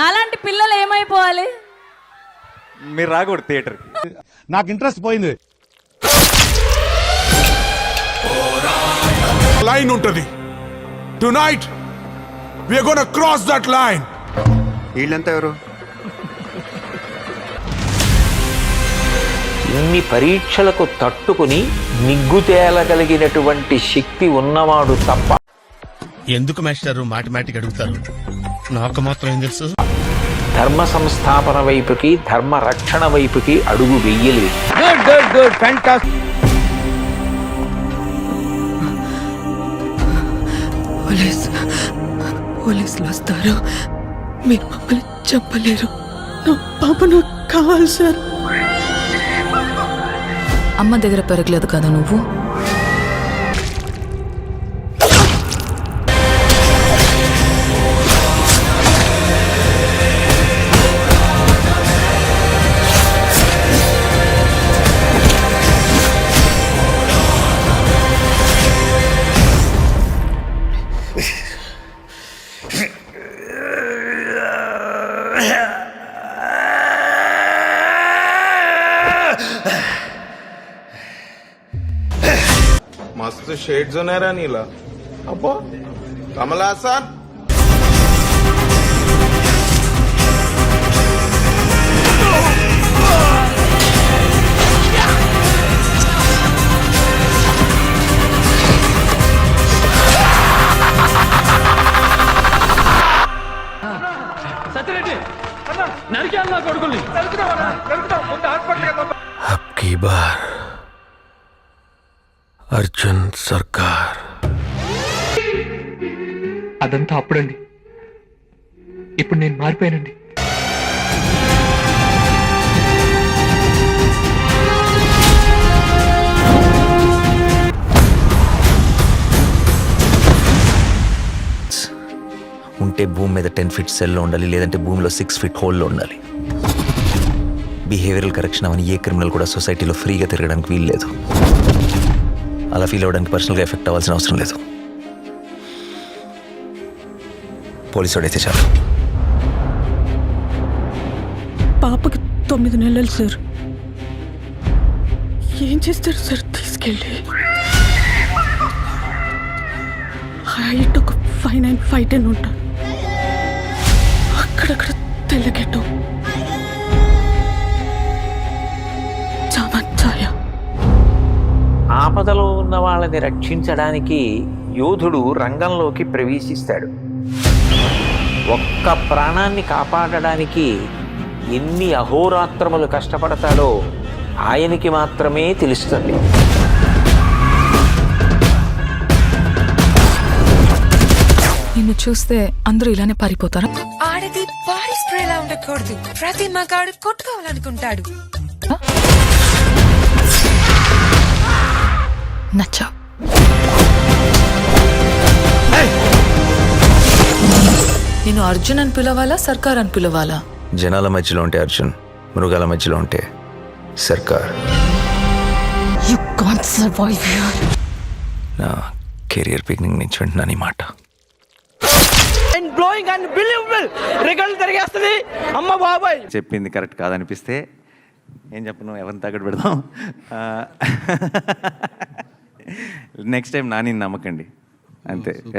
నాలాంటి పిల్లలు ఏమైపోవాలి? మీరు రాకూడదు థియేటర్. నాకు ఇంట్రెస్ట్ పోయింది. లైన్ ఉంటది. Tonight we are gonna cross that line. వీళ్ళంతా ఎవరు? ఇన్ని పరీక్షలకు తట్టుకుని నిగ్గు తేలగలిగినటువంటి శక్తి ఉన్నవాడు తప్ప. ఎందుకు మాస్టారు మాటిమాటికి అడుగుతారు? నాకు మాత్రం ఏం తెలుసు? ధర్మ సంస్థాపన వైపుకి, ధర్మ రక్షణ వైపుకి అడుగు వెయ్యలేదు. పోలీసులు వస్తారు, మీరు మమ్మల్ని చెప్పలేరు. నా పాప నాకు కావాలి సార్. అమ్మ దగ్గర పెరగలేదు కదా నువ్వు? मस्त शेड्स ఉన్నారా నీలా? అబ్బో కమల్ హాసన్. అబ్కీ బార్ అర్జున్ సర్కార్. అదంతా అప్పుడండి. ఇప్పుడు నేను మారిపోయానండి. ఉంటే భూమి మీద 10 ఫీట్ సెల్లో ఉండాలి, లేదంటే భూమిలో 6 ఫీట్ హోల్లో ఉండాలి. బిహేవియరల్ కరెక్షన్ అవని ఏ క్రిమినల్ కూడా సొసైటీలో ఫ్రీగా తిరగడానికి వీలు లేదు. అలా ఫీల్ అవ్వడానికి పర్సనల్గా ఎఫెక్ట్ అవ్వాల్సిన అవసరం లేదు. పోలీసు వాడైతే చాలు. పాపకి 9 నెలలు సార్. ఏం చేస్తారు సార్ తీసుకెళ్ళి? హైట్ ఒక 5'9", 5'10" ఉంటారు. అక్కడక్కడ తెల్లగెట్టు, చామచ్చాయ. ఆపదలో ఉన్న వాళ్ళని రక్షించడానికి యోధుడు రంగంలోకి ప్రవేశిస్తాడు. ఒక్క ప్రాణాన్ని కాపాడడానికి ఎన్ని అహోరాత్రములు కష్టపడతాడో ఆయనకి మాత్రమే తెలుస్తుంది. నిన్ను చూస్తే అందరూ ఇలానే పారిపోతారా? ఆడది బాడీ స్ప్రేలా ఉండకూడదు. ప్రతి మగాడు కొట్టుకోవాలనుకుంటాడు. నచ్చా. నేను అర్జున్ అని పిలవాలా, సర్కార్ అని పిలవాలా? జనాల మధ్యలో ఉంటే అర్జున్, మృగాల మధ్యలో ఉంటే సర్కార్. You can't survive here. నా కెరియర్ బిగినింగ్ నుంచి వింటున్నాను ఈ మాట. చెప్పింది కరెక్ట్ కాదనిపిస్తే ఏం చెప్పను, ఎవరిని తాకట్టు పెడదాం. నెక్స్ట్ టైం నాని నమ్మకండి అంతే.